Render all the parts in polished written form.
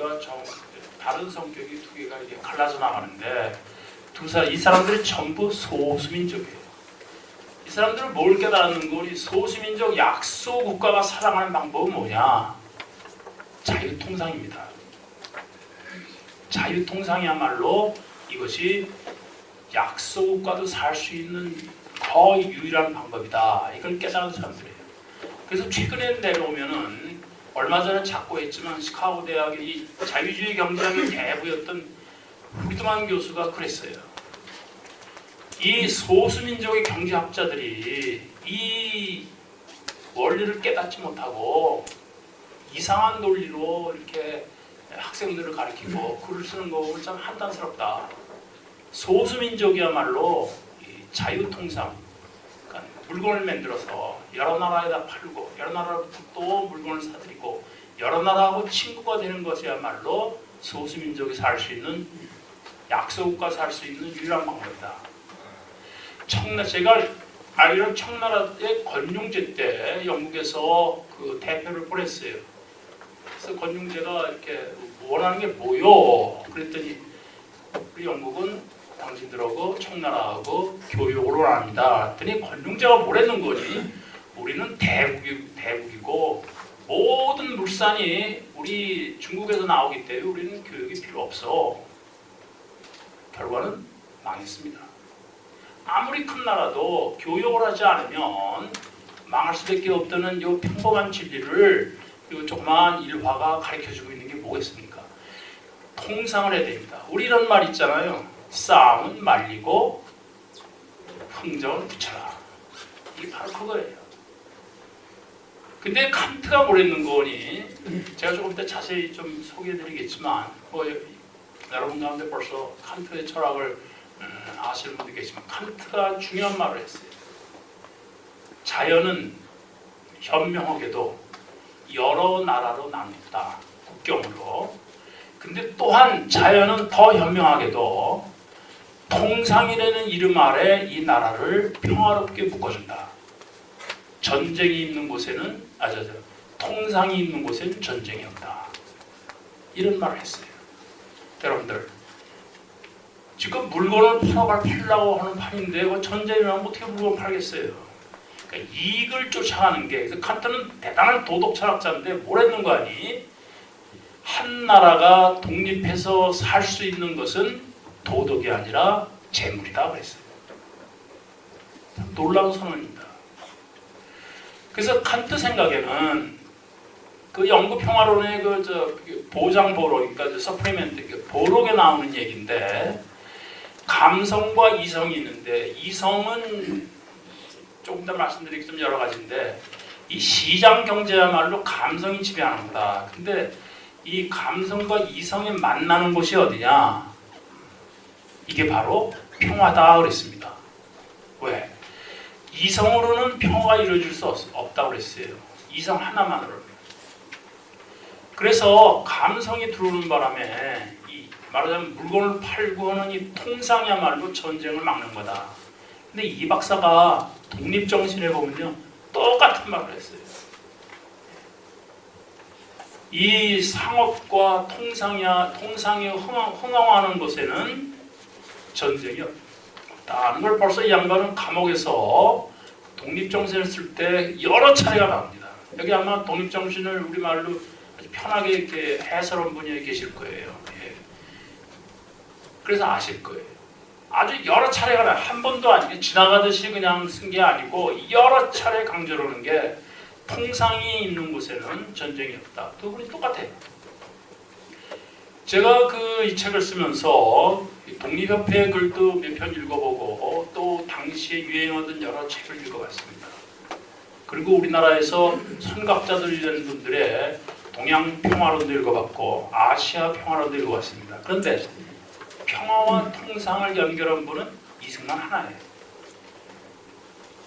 우리가 다른 성격이 두 개가 이렇게 갈라져 나가는데 이 사람들이 전부 소수민족이에요. 이 사람들은 뭘 깨달았는 거니? 소수민족 약소 국가가 살아가는 방법은 뭐냐? 자유통상입니다. 자유통상이야말로 이것이 약소 국가도 살 수 있는 거의 유일한 방법이다. 이걸 깨달은 사람들이에요. 그래서 최근에 내려오면은 얼마 전에 작고했지만 시카고 대학의 이 자유주의 경제학의 대부였던 후리드만 교수가 그랬어요. 이 소수민족의 경제학자들이 이 원리를 깨닫지 못하고 이상한 논리로 이렇게 학생들을 가르치고 글을 쓰는 거 보면 참 한탄스럽다. 소수민족이야말로 자유통상, 그러니까 물건을 만들어서 여러 나라에다 팔고 여러 나라로부터 또 물건을 사들이고 여러 나라하고 친구가 되는 것이야말로 소수민족이 살 수 있는 약소국가 살 수 있는 유일한 방법이다. 제가 알기로는 청나라의 건용제 때 영국에서 그 대표를 보냈어요. 그래서 건용제가 이렇게 원하는 게 뭐요? 그랬더니 우리 영국은 당신들하고 청나라하고 교역을 원합니다. 그랬더니 건용제가 뭐랬는 거니? 우리는 대국이고 모든 물산이 우리 중국에서 나오기 때문에 우리는 교육이 필요 없어. 결과는 망했습니다. 아무리 큰 나라도 교육을 하지 않으면 망할 수밖에 없다는 이 평범한 진리를 이 조그마한 일화가 가르쳐주고 있는 게 뭐겠습니까? 통상을 해야 됩니다. 우리 이런 말 있잖아요. 싸움은 말리고 흥정은 붙여라. 이게 바로 그거예요. 근데 칸트가 뭐랬는 거니? 제가 조금 이따 자세히 좀 소개해드리겠지만 여러분 가운데 벌써 칸트의 철학을 아시는 분도 계시지만 칸트가 중요한 말을 했어요. 자연은 현명하게도 여러 나라로 나눕니다. 국경으로. 근데 또한 자연은 더 현명하게도 통상이라는 이름 아래 이 나라를 평화롭게 묶어준다. 전쟁이 있는 곳에는 통상이 있는 곳에는 전쟁이 없다. 이런 말을 했어요. 여러분들 지금 물건을 팔려고 하는 판인데 전쟁이라면 어떻게 물건을 팔겠어요? 그러니까 이익을 쫓아가는 게 그래서 칸트는 대단한 도덕 철학자인데 뭘 했는 거 아니? 한 나라가 독립해서 살 수 있는 것은 도덕이 아니라 재물이다 그랬어요. 놀라운 선언입니다. 그래서 칸트 생각에는 그 영국 평화론의 보장 보록, 그러니까 서프리멘트 보록에 나오는 얘기인데 감성과 이성이 있는데 이성은 조금 더 말씀드리기 좀 여러 가지인데 이 시장 경제야말로 감성이 지배하는 거다. 근데 이 감성과 이성이 만나는 곳이 어디냐? 이게 바로 평화다 그랬습니다. 왜? 이성으로는 평화가 이루어질 수 없다고 그랬어요. 이성 하나만으로는. 그래서 감성이 들어오는 바람에 말하자면 물건을 팔고 하는 이 통상이야말로 전쟁을 막는 거다. 근데 이 박사가 독립정신에 보면요 똑같은 말을 했어요. 이 상업과 통상이 흥황하는 곳에는 전쟁이 없다는 걸 벌써 이 양반은 감옥에서 독립정신을 쓸 때 여러 차례가 나옵니다. 여기 아마 독립정신을 우리말로 아주 편하게 이렇게 해설한 분이 계실 거예요. 예. 그래서 아실 거예요. 아주 여러 차례가 나요. 한 번도 아니고 지나가듯이 그냥 쓴 게 아니고 여러 차례 강조를 하는 게 통상이 있는 곳에는 전쟁이 없다. 두 분이 똑같아요. 제가 이 책을 쓰면서 독립협회 글도 몇 편 읽어보고 또 당시에 유행하던 여러 책을 읽어봤습니다. 그리고 우리나라에서 선각자들이라는 분들의 동양 평화론도 읽어봤고 아시아 평화론도 읽어봤습니다. 그런데 평화와 통상을 연결한 분은 이승만 하나예요.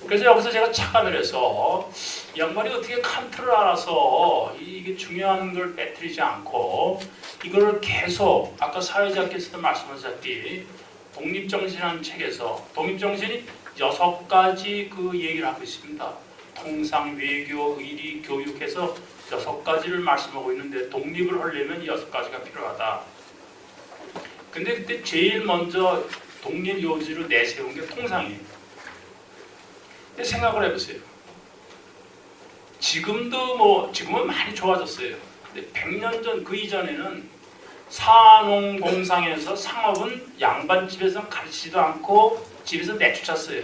그래서 여기서 제가 착안을 해서 이 양반이 어떻게 칸트를 알아서 이게 중요한 걸 빼뜨리지 않고 이거를 계속 아까 사회자께서도 말씀하셨다시피 독립정신이라는 책에서 독립정신이 6가지 그 얘기를 하고 있습니다. 통상, 외교, 의리, 교육해서 6가지를 말씀하고 있는데 독립을 하려면 이 6가지가 필요하다. 근데 그때 제일 먼저 독립 요지로 내세운 게 통상이에요. 근데 생각을 해보세요. 지금은 많이 좋아졌어요. 근데 100년 전 그 이전에는 산농공상에서 상업은 양반집에서 가르치지도 않고 집에서 내쫓았어요.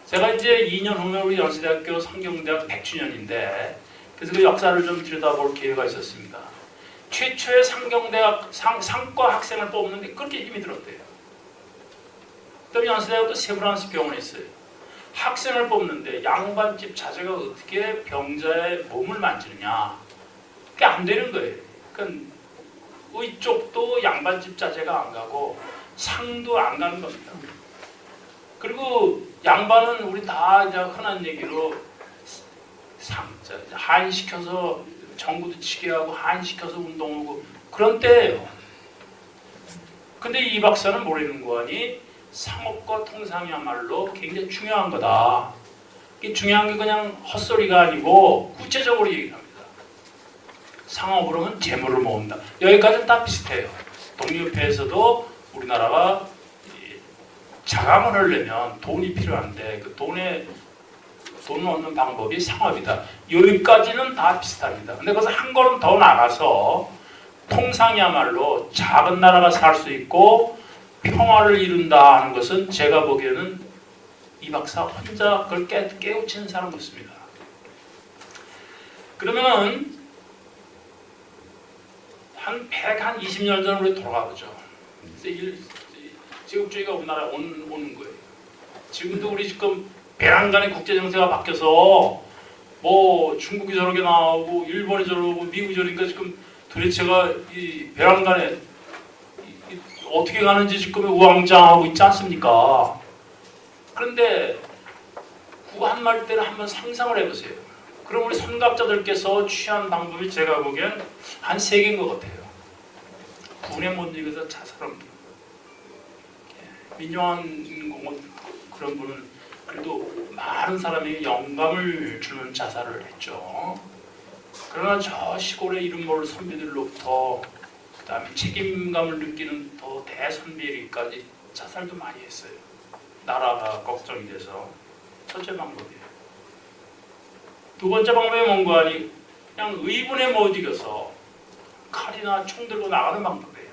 제가 이제 2년 후면 우리 연세대학교 성경대학 100주년인데 그래서 그 역사를 좀 들여다볼 기회가 있었습니다. 최초의 상경대학 상과 학생을 뽑는데 그렇게 힘이 들었대요. 그다음에 연세대학도 세브란스 병원에 있어요. 학생을 뽑는데 양반집 자제가 어떻게 병자의 몸을 만지느냐. 그게 안 되는 거예요. 그러니까 의쪽도 양반집 자제가 안 가고 상도 안 가는 겁니다. 그리고 양반은 우리 다 이제 흔한 얘기로 한시켜서 정부도 치게 하고 한시켜서 운동하고 그런 때예요. 근데 이 박사는 모르는 거 아니 상업과 통상이야말로 굉장히 중요한 거다. 이게 중요한 게 그냥 헛소리가 아니고 구체적으로 얘기합니다. 상업으로 하면 재물을 모은다. 여기까지는 다 비슷해요. 독립회에서도 우리나라가 자강을 하려면 돈이 필요한데 그 돈을 얻는 방법이 상업이다. 여기까지는 다 비슷합니다. 근데 거기서 한 걸음 더 나가서 통상이야말로 작은 나라가 살 수 있고 평화를 이룬다 하는 것은 제가 보기에는 이 박사 혼자 그걸 깨우치는 사람 같습니다. 그러면은 한 120년 전으로 돌아가 보죠. 제국주의가 우리나라에 오는 거예요. 지금도 우리 지금 배란간의 국제 정세가 바뀌어서 뭐 중국이 저렇게 나오고 일본이 저러고 미국이 저러니까 지금 도대체가 이 배란간에 어떻게 가는지 지금 우왕좌왕하고 있지 않습니까? 그런데 그 한말 때를 한번 상상을 해보세요. 그럼 우리 선각자들께서 취한 방법이 제가 보기엔 한 3개인 것 같아요. 분에 못 이겨서 자살합니다. 민요한 공원 그런 분은 그래도 많은 사람에게 영감을 주는 자살을 했죠. 그러나 저 시골의 이름 모를 선비들로부터 그 다음에 책임감을 느끼는 더 대선비에게까지 자살도 많이 했어요. 나라가 걱정이 돼서. 첫째 방법이에요. 두 번째 방법이 뭔가 하니 그냥 의분에 못 이겨서 칼이나 총 들고 나가는 방법이에요.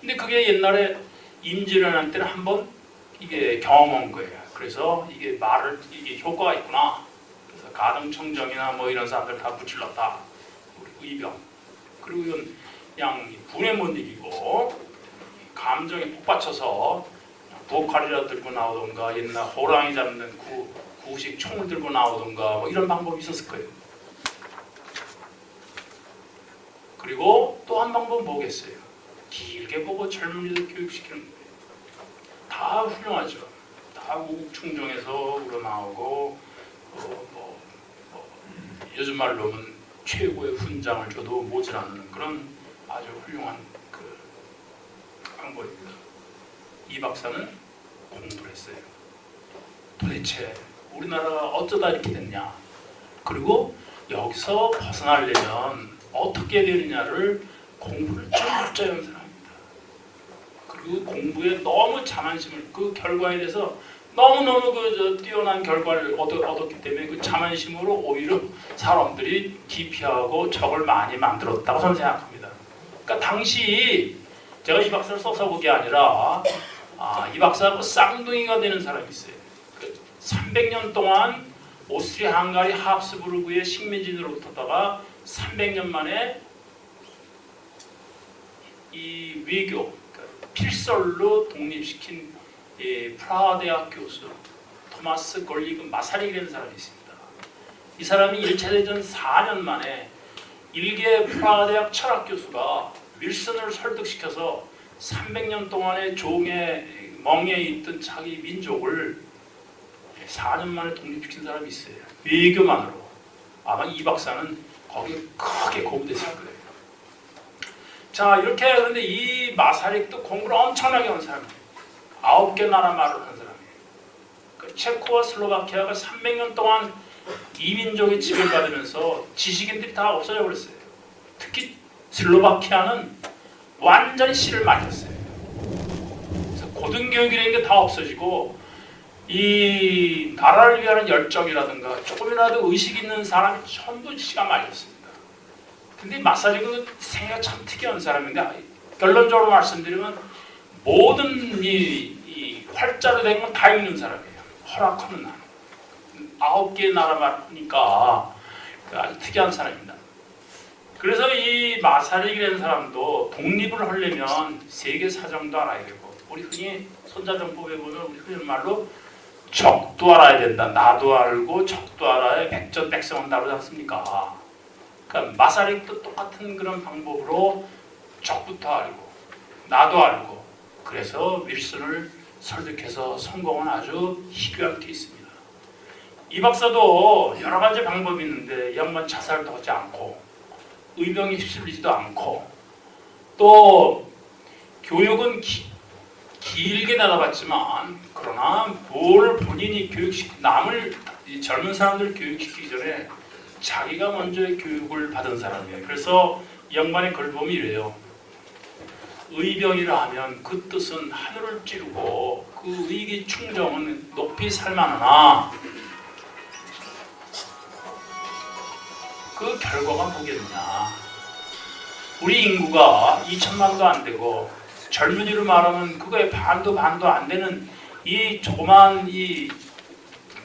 근데 그게 옛날에 임진왜란 때는 한번 이게 경험한 거예요. 그래서 이게 효과가 있구나. 그래서 가등청정이나 뭐 이런 사람들 다 무찔렀다. 우리 의병. 그리고 이건 그냥 분에 못 이기고 감정에 폭받쳐서 도칼이라 들고 나오던가 옛날 호랑이 잡는 구식 총을 들고 나오던가 뭐 이런 방법이 있었을 거예요. 그리고 또 한 방법은 뭐겠어요? 길게 보고 젊은이들 교육시키는 거예요. 다 훌륭하죠. 다 우국충정에서 우러나오고 요즘 말로는 최고의 훈장을 줘도 모자라는 그런 아주 훌륭한 그 방법입니다. 이 박사는 공부를 했어요. 도대체 우리나라가 어쩌다 이렇게 됐냐? 그리고 여기서 벗어나려면 어떻게 되느냐를 공부를 철저히 한 사람입니다. 그리고 공부에 너무 자만심을 그 결과에 대해서 너무너무 뛰어난 결과를 얻었기 때문에 그 자만심으로 오히려 사람들이 기피하고 적을 많이 만들었다고 저는 생각합니다. 그러니까 당시 제가 이 박사를 써서 본 게 아니라 이 박사하고 쌍둥이가 되는 사람이 있어요. 300년 동안 오스트리아 헝가리 합스부르크의 식민지로부터다가 300년 만에 이 외교 필설로 독립시킨 프라하 대학 교수 토마스 걸리그 마사릭이라는 사람이 있습니다. 이 사람이 1차 대전 4년 만에 일개 프라하 대학 철학 교수가 윌슨을 설득시켜서 300년 동안의 종의 멍에 있던 자기 민족을 4년 만에 독립시킨 사람이 있어요. 외교만으로. 아마 이 박사는 거기에 크게 공부됐을 거예요. 자, 이렇게 그런데 이 마사릭도 공부를 엄청나게 한 사람이에요. 9개 나라 말을 하는 사람이에요. 그 체코와 슬로바키아가 300년 동안 이민족의 지배받으면서 지식인들이 다 없어져 버렸어요. 특히 슬로바키아는 완전히 씨를 맞았어요. 그래서 고등교육이라는 게 다 없어지고 이 나라를 위하는 열정이라든가 조금이라도 의식 있는 사람이 전부 씨가 말렸습니다. 근데 마사지는 생애가 참 특이한 사람인데 결론적으로 말씀드리면 모든 이 활자로 된 건 다 읽는 사람이에요. 허락하는 나라. 9개의 나라니까 아주 특이한 사람입니다. 그래서 이 마사릭이라는 사람도 독립을 하려면 세계 사정도 알아야 되고 우리 흔히 손자정법에 보면 우리 흔히 말로 적도 알아야 된다. 나도 알고 적도 알아야 백전백성은 다르지 않습니까? 그러니까 마사릭도 똑같은 그런 방법으로 적부터 알고 나도 알고 그래서 윌슨을 설득해서 성공은 아주 희귀하게 있습니다. 이 박사도 여러 가지 방법이 있는데 이 양반 자살도 하지 않고 의병에 휩쓸리지도 않고 또 교육은 길게 나가봤지만 그러나 뭘 본인이 남을 젊은 사람들을 교육시키기 전에 자기가 먼저 교육을 받은 사람이에요. 그래서 이 양반의 글범이 이래요. 의병이라 하면 그 뜻은 하늘을 찌르고 그 의기 충정은 높이 살만하나 그 결과가 뭐겠느냐. 우리 인구가 2천만도 안 되고 젊은이로 말하면 그거의 반도 안 되는 이 조그만 이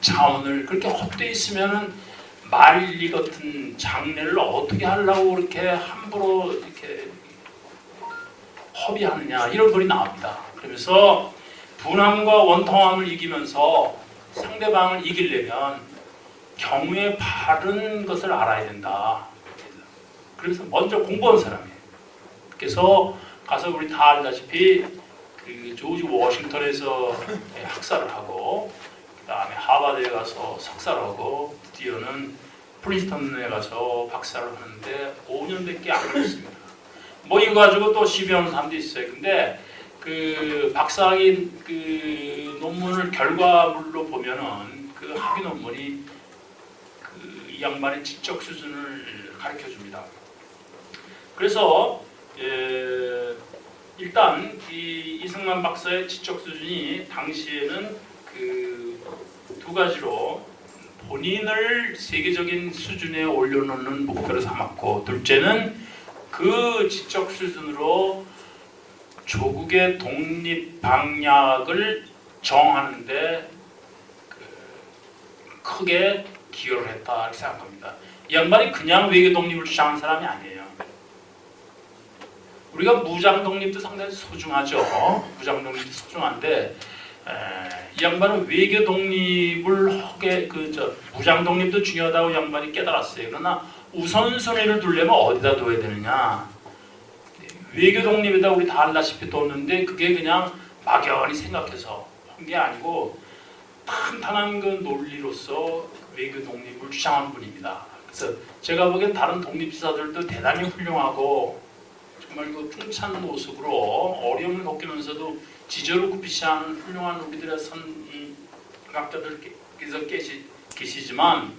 자원을 그렇게 헛되이 있으면은 말리 같은 장례를 어떻게 하려고 그렇게 함부로 이렇게 허비하느냐 이런 글이 나옵니다. 그러면서 분함과 원통함을 이기면서 상대방을 이기려면 경우에 바른 것을 알아야 된다. 그래서 먼저 공부한 사람이에요. 그래서 가서 우리 다 알다시피 그 조지 워싱턴에서 학사를 하고 그 다음에 하버드에 가서 석사를 하고 드디어는 프린스턴에 가서 박사를 하는데 5년밖에 안 걸렸습니다. 뭐 이거 가지고 또 시비하는 사람도 있어요. 근데 그 박사학위 그 논문을 결과물로 보면은 그 학위 논문이 이 양반의 지적 수준을 가르쳐 줍니다. 그래서 일단 이 이승만 박사의 지적 수준이 당시에는 그 두 가지로 본인을 세계적인 수준에 올려놓는 목표로 삼았고, 둘째는 그 지적 수준으로 조국의 독립 방향을 정하는데 크게 기여를 했다 이렇게 생각합니다. 이 양반이 그냥 외교 독립을 주장한 사람이 아니에요. 우리가 무장 독립도 상당히 소중하죠. 무장 독립도 소중한데 이 양반은 외교 독립을 하게 무장 독립도 중요하다고 이 양반이 깨달았어요. 그러나 우선순위를 두려면 어디다 둬야 되느냐? 외교 독립에다 우리 다 알다시피 뒀는데 그게 그냥 막연히 생각해서 한 게 아니고 탄탄한 그 논리로서 외교 독립을 주장한 분입니다. 그래서 제가 보기엔 다른 독립지사들도 대단히 훌륭하고 정말 그 풍찬 모습으로 어려움을 겪으면서도 지저를 굽히지 않은 훌륭한 우리들의 선각자들께서 계시지만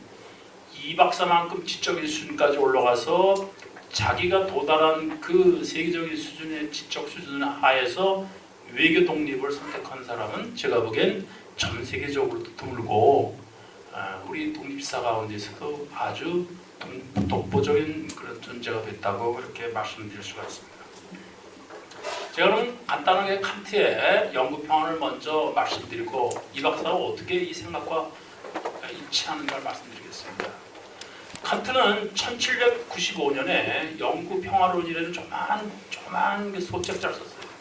이 박사만큼 지적인 수준까지 올라가서 자기가 도달한 그 세계적인 수준의 지적 수준 하에서 외교 독립을 선택한 사람은 제가 보기엔 전 세계적으로도 드물고 우리 독립사 가운데서도 아주 독보적인 그런 존재가 됐다고 그렇게 말씀드릴 수가 있습니다. 제가 그럼 간단하게 칸트의 영구평안을 먼저 말씀드리고 이 박사가 어떻게 이 생각과 일치하는가를 말씀드리겠습니다. 칸트는 1795년에 영구평화론이라는 조그만 소책자를 썼습니다.